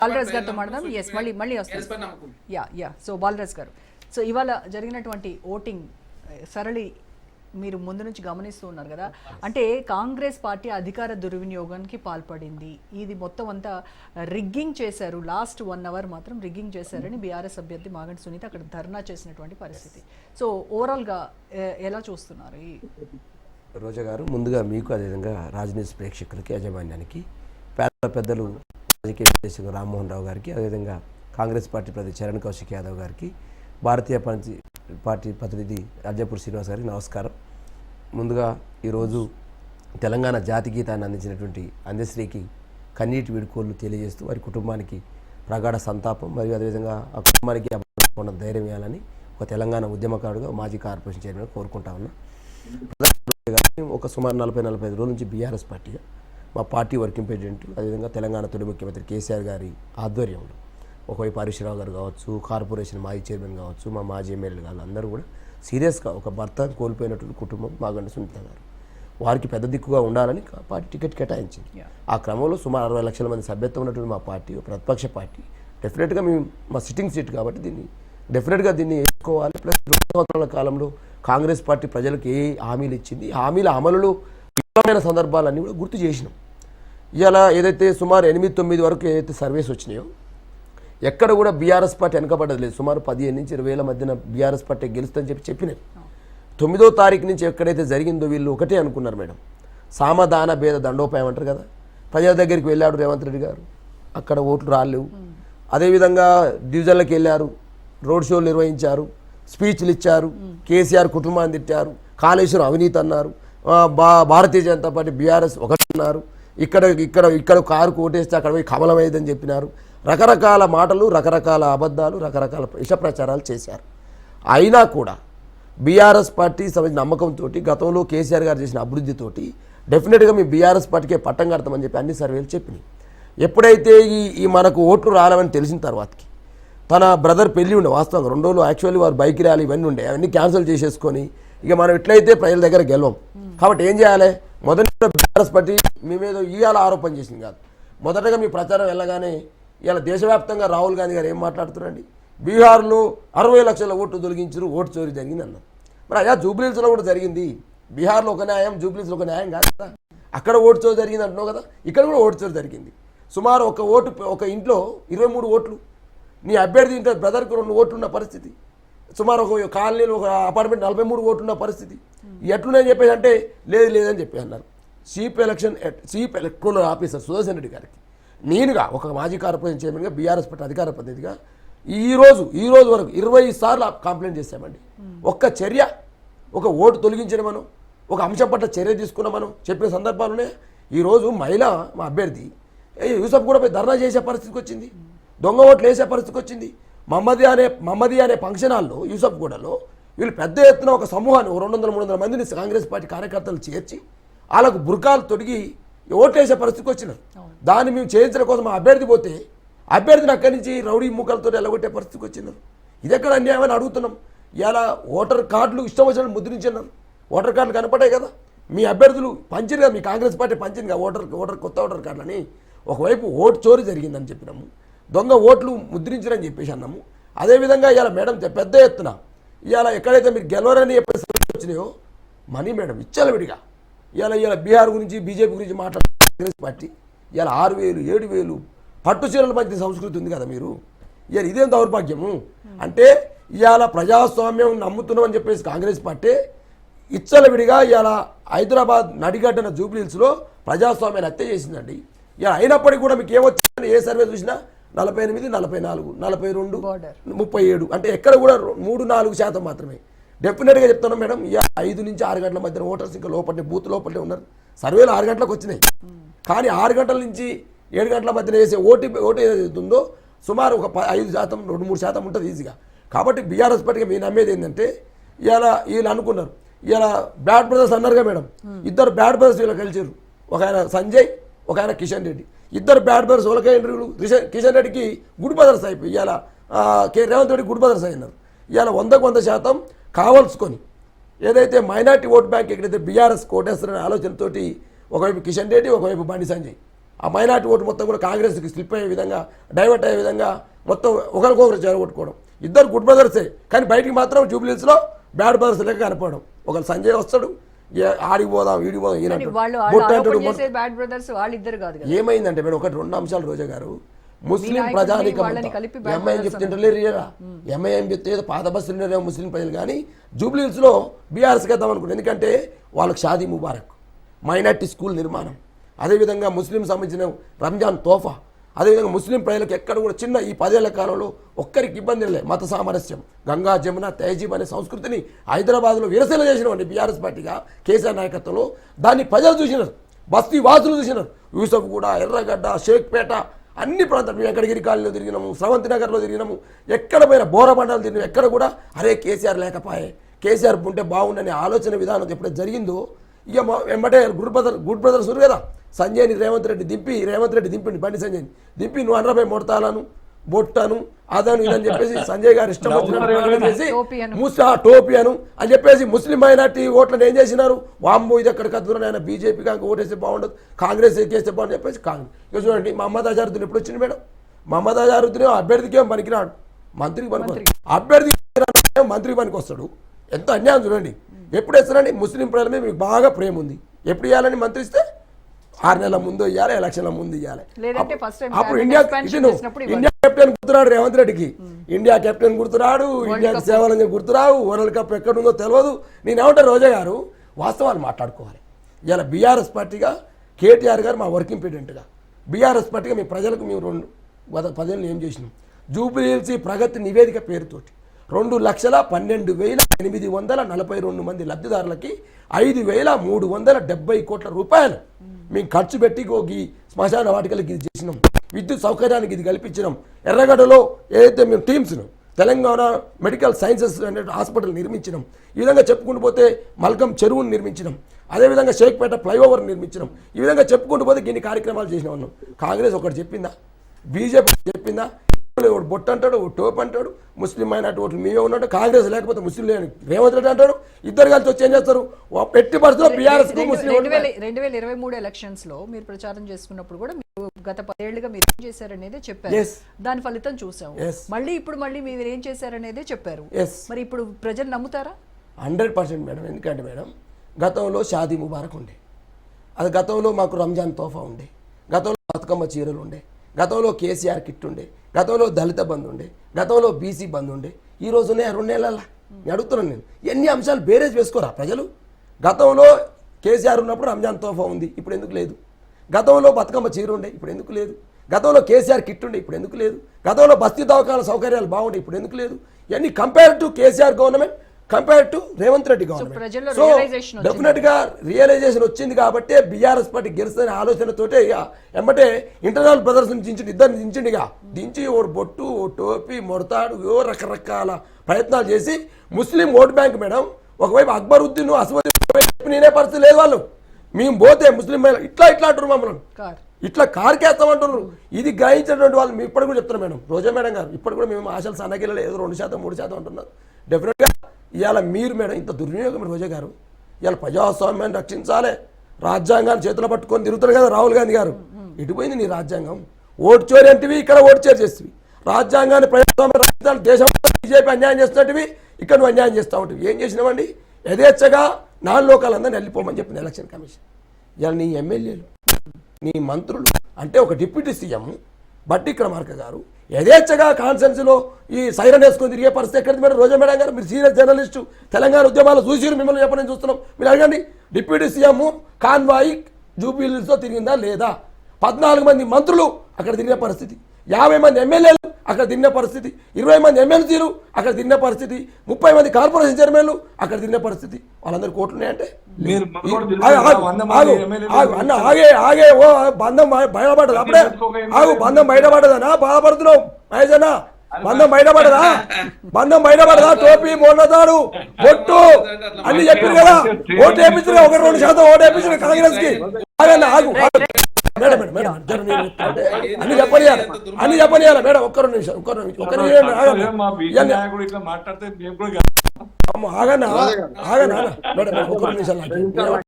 బాలరాజ్ గారితో మాట్లాడదాం. ఎస్, మళ్ళీ వస్తాం. యా సో బాలరాజ్ గారు, సో ఇవాళ జరిగినటువంటి ఓటింగ్ సరళి మీరు ముందు నుంచి గమనిస్తూ ఉన్నారు కదా, అంటే కాంగ్రెస్ పార్టీ అధికార దుర్వినియోగానికి పాల్పడింది, ఇది మొత్తం అంతా రిగ్గింగ్ చేశారు, లాస్ట్ 1 hour మాత్రం రిగ్గింగ్ చేశారని బీఆర్ఎస్ అభ్యర్థి మాగంటి సునీత అక్కడ ధర్నా చేసినటువంటి పరిస్థితి. సో ఓవరాల్గా ఎలా చూస్తున్నారు? రోజా గారు, ముందుగా మీకు అదేవిధంగా రాజనీతి ప్రేక్షకులకి, యాజమాన్యానికి, పెద్దలు రాజకీయ నిర్దేశకులు రామ్మోహన్ రావు గారికి, అదేవిధంగా కాంగ్రెస్ పార్టీ ప్రతినిధి చరణ్ కౌశిక్ యాదవ్ గారికి, భారతీయ పార్టీ ప్రతినిధి అర్జపూర్ శ్రీనివాస్ గారికి నమస్కారం. ముందుగా ఈరోజు తెలంగాణ జాతి గీతాన్ని అందించినటువంటి అందశ్రీకి కన్నీటి వీడుకోలు తెలియజేస్తూ వారి కుటుంబానికి ప్రగాఢ సంతాపం మరియు అదేవిధంగా ఆ కుటుంబానికి ధైర్యం ఇవ్వాలని ఒక తెలంగాణ ఉద్యమకారుడుగా మాజీ కార్పొరేషన్ చైర్మన్ కోరుకుంటా ఉన్నా. ఒక సుమారు 40-45 రోజుల నుంచి బీఆర్ఎస్ పార్టీగా మా పార్టీ వర్కింగ్ ప్రెసిడెంట్, అదేవిధంగా తెలంగాణ తొలి ముఖ్యమంత్రి కేసీఆర్ గారి ఆధ్వర్యంలో ఒకవైపు హరీష్ రావు గారు కావచ్చు, కార్పొరేషన్ మాజీ చైర్మన్ కావచ్చు, మా మాజీ ఎమ్మెల్యేలు కాదు, అందరూ కూడా సీరియస్గా ఒక భర్త కోల్పోయినటువంటి కుటుంబం మాగంటి సునీత గారు, వారికి పెద్ద దిక్కుగా ఉండాలని పార్టీ టికెట్ కేటాయించింది. ఆ క్రమంలో సుమారు 60 లక్షల మంది సభ్యత్వం ఉన్నటువంటి మా పార్టీ, ప్రతిపక్ష పార్టీ, డెఫినెట్గా మేము మా సిట్టింగ్ సీట్ కాబట్టి దీన్ని డెఫినెట్గా దీన్ని వేసుకోవాలి. ప్లస్ 2 సంవత్సరాల కాలంలో కాంగ్రెస్ పార్టీ ప్రజలకు ఏ హామీలు ఇచ్చింది, హామీల అమలులో విఫలమైన సందర్భాలన్నీ కూడా గుర్తు చేసినాం. ఇలా ఏదైతే సుమారు 8-9 వరకు ఏదైతే సర్వేస్ వచ్చినాయో ఎక్కడ కూడా బీఆర్ఎస్ పార్టీ వెనకబడ్డది లేదు. సుమారు 15 నుంచి 20 మధ్యన బీఆర్ఎస్ పార్టీ గెలుస్తుందని చెప్పినారు. 9వ తారీఖు నుంచి ఎక్కడైతే జరిగిందో వీళ్ళు ఒకటే అనుకున్నారు మేడం, సామధాన భేద దండోపాయం అంటారు కదా, ప్రజల దగ్గరికి వెళ్ళాడు రేవంత్ రెడ్డి గారు, అక్కడ ఓట్లు రాలేవు. అదేవిధంగా డివిజన్లకు వెళ్ళారు, రోడ్ షోలు నిర్వహించారు, స్పీచ్లు ఇచ్చారు, కేసీఆర్ కుటుంబాన్ని తిట్టారు, కాళేశ్వరం అవినీతి అన్నారు, భారతీయ జనతా పార్టీ బీఆర్ఎస్ ఒకటి అన్నారు, ఇక్కడ కారు కోటేస్తే అక్కడ పోయి కమలమైందని చెప్పినారు. రకరకాల మాటలు, రకరకాల అబద్ధాలు, రకరకాల విష ప్రచారాలు చేశారు. అయినా కూడా బీఆర్ఎస్ పార్టీ సంబంధించిన నమ్మకంతో, గతంలో కేసీఆర్ గారు చేసిన అభివృద్ధితోటి డెఫినెట్గా మేము బీఆర్ఎస్ పార్టీకే పట్టం కడతామని చెప్పి అన్ని సర్వేలు చెప్పినాయి. ఎప్పుడైతే ఈ మనకు ఓట్లు రాలేవని తెలిసిన తర్వాతకి తన బ్రదర్ పెళ్ళి ఉండే, వాస్తవంగా 2 రోజులు యాక్చువల్లీ వారు బైక్ ర్యాలీ ఇవన్నీ ఉండే, అవన్నీ క్యాన్సిల్ చేసేసుకొని ఇక మనం ఎట్లయితే ప్రజల దగ్గర గెలవం కాబట్టి ఏం చేయాలి, మొదటి బీఆర్ఎస్ పార్టీ మీ మీద ఇవాళ ఆరోపణ చేసింది కాదు, మొదటగా మీ ప్రచారం వెళ్ళగానే ఇలా దేశవ్యాప్తంగా రాహుల్ గాంధీ గారు ఏం మాట్లాడుతున్నారండి, బీహార్లో 60 లక్షల ఓట్లు తొలగించారు, ఓటు చోరీ జరిగింది అన్నారు. మరి అయ్యా జూబ్లీహిల్స్లో కూడా జరిగింది, బీహార్లో ఒక న్యాయం, జూబ్లీహిల్స్లో ఒక న్యాయం కాదు కదా, అక్కడ ఓటు చోరీ జరిగింది అంటున్నావు కదా, ఇక్కడ కూడా ఓటు చోరీ జరిగింది. సుమారు ఒక ఇంట్లో 23 ఓట్లు, నీ అభ్యర్థి ఇంట్లో బ్రదర్కి 2 ఓట్లు ఉన్న పరిస్థితి, సుమారు ఒక కాలనీలో ఒక అపార్ట్మెంట్ 43 ఓట్లు ఉన్న పరిస్థితి. ఎట్లున్నాయని చెప్పేసి అంటే లేదని చెప్పి అన్నారు. Chief electoral officer Sudarshan Reddy గారికి నేనుగా ఒక మాజీ కార్పొరేషన్ చైర్మన్గా బీఆర్ఎస్ పార్టీ అధికార ప్రతినిధిగా ఈ రోజు వరకు 20 సార్లు కంప్లైంట్ చేశామండి. ఒక్క చర్య, ఒక ఓటు తొలగించడమను, ఒక అంశం పట్ల చర్య తీసుకున్నామను చెప్పిన సందర్భాలునే ఈరోజు మహిళ మా అభ్యర్థి యూసఫ్ కూడా పోయి ధర్నా చేసే పరిస్థితికి వచ్చింది, దొంగ ఓట్లు వేసే పరిస్థితికి వచ్చింది. మహమ్మదీ అనే ఫంక్షన్ హాల్లో యూసఫ్ గూడలో వీళ్ళు పెద్ద ఎత్తున ఒక సమూహాన్ని 200-300 మందిని కాంగ్రెస్ పార్టీ కార్యకర్తలు చేర్చి వాళ్ళకు బుర్కాలు తొడిగి ఓట్లేసే పరిస్థితికి వచ్చినారు. దాన్ని మేము చేయించడం కోసం మా అభ్యర్థి పోతే అభ్యర్థిని అక్కడి నుంచి రౌడీ ముక్కలతో ఎల్లగొట్టే పరిస్థితికి వచ్చినారు. ఇది ఎక్కడ అన్యాయమని అడుగుతున్నాం. ఇలా ఓటర్ కార్డులు ఇష్టం వచ్చినట్టు ముద్రించినారు, ఓటర్ కార్డులు కనపడాయి కదా, మీ అభ్యర్థులు పంచిరుగా, మీ కాంగ్రెస్ పార్టీ పంచిందిగా కొత్త ఓటర్ కార్డులని. ఒకవైపు ఓటు చోరీ జరిగిందని చెప్పినాము, దొంగ ఓట్లు ముద్రించారని చెప్పేసి అన్నాము. అదేవిధంగా ఇలా మేడం పెద్ద ఎత్తున ఇవాళ ఎక్కడైతే మీరు గెలవరని ఎప్పుడు వచ్చినాయో మనీ మేడం విచ్చలవిడిగా ఇలా బీహార్ గురించి బీజేపీ గురించి మాట్లాడుతున్న కాంగ్రెస్ పార్టీ ఇలా 6,000 7,000 పట్టు చీరల మధ్య సంస్కృతి ఉంది కదా మీరు, ఇవాళ ఇదేం దౌర్భాగ్యము అంటే ఇవాళ ప్రజాస్వామ్యం నమ్ముతున్నామని చెప్పేసి కాంగ్రెస్ పార్టీ ఇచ్చలవిడిగా ఇవాళ హైదరాబాద్ నడిగడ్డన జూబ్లీహిల్స్లో ప్రజాస్వామ్యాన్ని హత్య చేసిందండి. ఇలా అయినప్పటికీ కూడా మీకు ఏమొచ్చిందని ఏ సర్వే చూసినా 48, 44, 42, 37 అంటే ఎక్కడ కూడా 3-4% మాత్రమే. డెఫినెట్గా చెప్తున్నాం మేడం, 5 నుంచి 6 గంటల మధ్యన ఓటర్స్ ఇంకా లోపలే బూత్ లోపలే ఉన్నారు. సర్వేలు 6 గంటలకు వచ్చినాయి, కానీ 6 గంటల నుంచి 7 గంటల మధ్యన వేసే ఓటు ఏదైతుందో సుమారు ఒక 5%, 2-3% ఉంటుంది ఈజీగా. కాబట్టి బీఆర్ఎస్ పార్టీగా మీరు నమ్మేది ఏంటంటే వీళ్ళు అనుకున్నారు, ఇలా బ్యాడ్ బ్రదర్స్ అన్నారుగా మేడం, 2 బ్యాడ్ బ్రదర్స్ వీళ్ళు కలిసారు, ఒక ఆయన సంజయ్, ఒక ఆయన కిషన్ రెడ్డి, 2 బ్యాడ్ బ్రదర్స్ ఒకకే ఇంటర్వ్యూలు. కిషన్ రెడ్డికి గుడ్ బ్రదర్స్ అయిపోయి ఇలా రేవంత్ రెడ్డి గుడ్ బ్రదర్స్ అయినారు. ఇలా 100% కావాల్సుకొని ఏదైతే మైనార్టీ ఓట్ బ్యాంక్ ఎక్కడైతే బీఆర్ఎస్ కోటేస్తారనే ఆలోచనతోటి ఒకవైపు కిషన్ రెడ్డి, ఒకవైపు బండి సంజయ్ ఆ మైనార్టీ ఓటు మొత్తం కూడా కాంగ్రెస్కి స్లిప్ అయ్యే విధంగా డైవర్ట్ అయ్యే విధంగా మొత్తం ఒకరికొకరు చేరగొట్టుకోవడం. ఇద్దరు గుడ్ బ్రదర్సే, కానీ బయటికి మాత్రం జూబ్లీహిల్స్లో బ్యాడ్ బ్రదర్స్ లెక్క కనపడడం. ఒకరు సంజయ్ వస్తాడు, ఆడికి పోదాం వీడికి పోదాం ఏమైందంటే మేడం ఒకటి 2 అంశాలు రోజా గారు. ముస్లిం ప్రజానికం ఎంఐఎం చెప్తుంటారా, ఎంఐఎం చెప్తే ఏదో పాత బస్సులు ముస్లిం ప్రజలు, కానీ జూబ్లీహిల్స్లో బీఆర్ఎస్కి వేద్దాం అనుకుంటారు. ఎందుకంటే వాళ్ళకి షాదీ ముబారక్, మైనార్టీ స్కూల్ నిర్మాణం, అదేవిధంగా ముస్లిం సంబంధించిన రంజాన్ తోఫా, అదేవిధంగా ముస్లిం ప్రజలకు ఎక్కడ కూడా చిన్న ఈ 10 ఏళ్ల కాలంలో ఒక్కరికి ఇబ్బంది లేదు. మత సామరస్యం, గంగా జమున తహజీబ్ అనే సంస్కృతిని హైదరాబాద్లో విరసన చేసినామండి బీఆర్ఎస్ పార్టీగా కేసీఆర్ నాయకత్వంలో. దాన్ని ప్రజలు చూసినారు, బస్తీ వాసులు చూసినారు. యూసఫ్ కూడా, ఎర్రగడ్డ, షేక్పేట అన్ని ప్రాంతాలు మేము వెంకటగిరి కాలనీలో తిరిగినాము, స్రవంతి నగర్లో తిరిగినాము, ఎక్కడ పోయినా బోరబండలు తిరిగినాము. ఎక్కడ కూడా అరే కేసీఆర్ లేకపోయే, కేసీఆర్ ఉంటే బాగుండనే ఆలోచన విధానం ఎప్పుడైతే జరిగిందో ఇక వెంబడే గుడ్ బ్రదర్స్ ఉన్నారు కదా, సంజయ్ని రేవంత్ రెడ్డి దింపిండి బండి సంజయ్ని దింపి నువ్వు అనరాబై మొడతాలను బొట్టను అదను ఇదని చెప్పేసి సంజయ్ గారు ఇష్టం వచ్చినట్టు టోపీ అను అని చెప్పేసి ముస్లిం మైనార్టీ ఓట్లను ఏం చేసినారు, వాంబో ఇది ఎక్కడ కదురు ఆయన బీజేపీ కాక ఓటేస్తే బాగుండదు, కాంగ్రెస్ ఎక్కేస్తే బాగుంది చెప్పేసి కాంగ్రెస్. ఇక చూడండి మహమ్మద్ అజారుద్దీన్ ఎప్పుడు వచ్చింది మేడం, మహమ్మద్ అజారుద్దీన్ అభ్యర్థికి ఏం పనికిరాడు, మంత్రికి పనికి అభ్యర్థి మంత్రికి పనికి వస్తాడు. ఎంత అన్యాయం చూడండి. ఎప్పుడు వేస్తారండి, ముస్లిం ప్రజల మీద మీకు బాగా ప్రేమ ఉంది, ఎప్పుడు ఇవ్వాలని మంత్రి ఇస్తే 6 నెలల ముందు ఇవ్వాలి, ఎలక్షన్ల ముందు ఇవ్వాలి. అప్పుడు ఇండియా కెప్టెన్ గుర్తురాడు రేవంత్ రెడ్డికి, ఇండియా కెప్టెన్ గుర్తురాడు, ఇండియాకి సేవలని గుర్తురావు, వరల్డ్ కప్ ఎక్కడుందో తెలియదు. నేనేమంటే రోజా గారు వాస్తవాలు మాట్లాడుకోవాలి. ఇలా బీఆర్ఎస్ పార్టీగా కేటీఆర్ గారు మా వర్కింగ్ ప్రెసిడెంట్గా, బీఆర్ఎస్ పార్టీగా మీ ప్రజలకు మేము గత 10 ఏళ్ళు ఏం చేసినాం, జూబ్లీహిల్స్ ప్రగతి నివేదిక పేరుతోటి 2,12,842 మంది లబ్ధిదారులకి 5,370 కోట్ల రూపాయలు మేము ఖర్చు పెట్టి ఈ శ్మశాన వాటికలకి ఇది చేసినాం, విద్యుత్ సౌకర్యానికి ఇది కల్పించినాం. ఎర్రగడ్డలో ఏదైతే మేము టీమ్స్ను తెలంగాణ మెడికల్ సైన్సెస్ అనే హాస్పిటల్ నిర్మించినాం. ఈ విధంగా చెప్పుకుంటూ పోతే మల్కం చెరువును నిర్మించినాం, అదేవిధంగా షేక్పేట ఫ్లైఓవర్ నిర్మించినాం. ఈ విధంగా చెప్పుకుంటూ పోతే ఇన్ని కార్యక్రమాలు చేసినా ఉన్నాం. కాంగ్రెస్ ఒకటి చెప్పిందా, బీజేపీ చెప్పిందా, బొట్టు అంటాడు, టోప్ అంటాడు, ముస్లిం మైనార్టీ ఓట్లు మేమే ఉన్నట్టు, కాంగ్రెస్ లేకపోతే ముస్లిం లేని రేవంత్ రెడ్డి అంటాడు. ఇద్దరు కలిసి వచ్చి ఏం చేస్తారు, పెట్టి పరిస్థితిలో బీఆర్ఎస్ 2023 ఎలక్షన్స్ లో మీరు ప్రచారం చేసుకున్నప్పుడు కూడా మీరు గత 10 ఏళ్లుగా మీరు ఏం చేశారనేది చెప్పారు, దాని ఫలితం చూసాం. మళ్ళీ మీరు ఏం చేశారనేదే చెప్పారు. మరి ఇప్పుడు ప్రజలు నమ్ముతారా? 100% మేడం. ఎందుకంటే మేడం గతంలో షాదీ ముబారక్ ఉండే, అది గతంలో మాకు రంజాన్ తోఫా ఉండే, గతంలో బతుకమ్మ చీరలు ఉండే, గతంలో కేసీఆర్ కిట్ ఉండే, గతంలో దళిత బంధు ఉండే, గతంలో బీసీ బంధు ఉండే. ఈ రోజునే 2 నెలల నేను అడుగుతున్నాను, నేను ఎన్ని అంశాలు బేరేజ్ వేసుకోరా ప్రజలు. గతంలో కేసీఆర్ ఉన్నప్పుడు రంజాన్ తోఫా ఉంది, ఇప్పుడు ఎందుకు లేదు? గతంలో బతుకమ్మ చీర ఉండే, ఇప్పుడు ఎందుకు లేదు? గతంలో కేసీఆర్ కిట్ ఉండే, ఇప్పుడు ఎందుకు లేదు? గతంలో బస్తీ దవాఖాన సౌకర్యాలు బాగుండే, ఇప్పుడు ఎందుకు లేదు? ఇవన్నీ compare to KCR government, compare to Revanth Reddy government. So definite గా రియలైజేషన్ వచ్చింది కాబట్టి బీఆర్ఎస్ పార్టీ గెలుస్తుందనే ఆలోచనతోటే ఇక ఎంబటే ఇంటర్నల్ బ్రదర్స్ ఇద్దరిని దించిండిగా, దించి ఓ బొట్టు, ఓ టోపీ, మొడతాడు, ఓ రకరకాల ప్రయత్నాలు చేసి ముస్లిం ఓట్ బ్యాంక్ మేడం ఒకవైపు అక్బరుద్దీన్ అసదుద్దీన్ నేనే పరిస్థితి లేదు. వాళ్ళు మేము పోతే ముస్లిం ఇట్లా అంటారు, మమ్మల్ని ఇట్లా కారుకేస్తామంటున్నారు. ఇది గ్రహించినటువంటి వాళ్ళు మేము ఇప్పటికి కూడా చెప్తున్నాం మేడం, రోజా మేడం గారు ఇప్పటికి కూడా మేము ఆశలు సన్నగిల్లలేదు, ఏదో 2%, 3% అంటున్నారు. డెఫినెట్గా ఇవాళ మీరు మేడం ఇంత దుర్వినియోగం రోజా గారు, ఇవాళ ప్రజాస్వామ్యాన్ని రక్షించాలి, రాజ్యాంగాన్ని చేతులు పట్టుకొని తిరుగుతారు కదా రాహుల్ గాంధీ గారు. ఇటుపోయింది నీ రాజ్యాంగం, ఓటు చోరీ అంటివి, ఇక్కడ ఓటు చోరీ చేస్తేవి. రాజ్యాంగాన్ని ప్రజాస్వామ్యం రక్షించాలి, దేశంలో బీజేపీ అన్యాయం చేస్తున్నట్టువి, ఇక్కడ నువ్వు అన్యాయం చేస్తూ ఉంటావు. ఏం చేసినావండి, యథేచ్ఛగా 4 లోకాలందరినీ వెళ్ళిపోమని చెప్పింది ఎలక్షన్ కమిషన్. ఇవాళ నీ ఎమ్మెల్యేలు, నీ మంత్రులు, అంటే ఒక డిప్యూటీ సీఎం బట్టి క్రమార్క గారు యథేచ్ఛగా కాన్ఫరెన్స్లో ఈ సైరన్ వేసుకొని తిరిగే పరిస్థితి ఎక్కడిది మేడం? రోజా మేడం గారు మీరు సీనియర్ జర్నలిస్టు, తెలంగాణ ఉద్యమాలు చూసి మిమ్మల్ని చెప్పని చూస్తున్నాం. మీరు అడగండి, డిప్యూటీ సీఎం కాన్వాయి జూబ్లీహిల్స్లో తిరిగిందా లేదా? 14 మంది మంత్రులు అక్కడ తిరిగే పరిస్థితి, 50 మంది ఎమ్మెల్యేలు అక్కడ తిరిగిన పరిస్థితి, 20 మంది ఎమ్మెల్సీలు అక్కడ తిరిగిన పరిస్థితి, 30 మంది కార్పొరేషన్ చైర్మన్లు అక్కడ తిరిగిన పరిస్థితి. వాళ్ళందరూ కోట్లు ఉన్నాయంటే అన్న ఆగే ఓ బంధం బయటపడదు, అప్పుడే బంధం బయటపడదనా? బాధపడుతున్నావు మహేష్ అన్న, బంధం బయటపడదా? టోపీ, మొండతాడు, బొట్టు అన్ని చెప్పారు కదా, ఓటు వేయించిన 1-2% ఓటు వేయించిన కాంగ్రెస్ కి. ఆగు మేడం అన్ని చెప్పనియాల మేడం, ఒక్క నిమిషం ఆగన్నా మేడం, 1 నిమిషం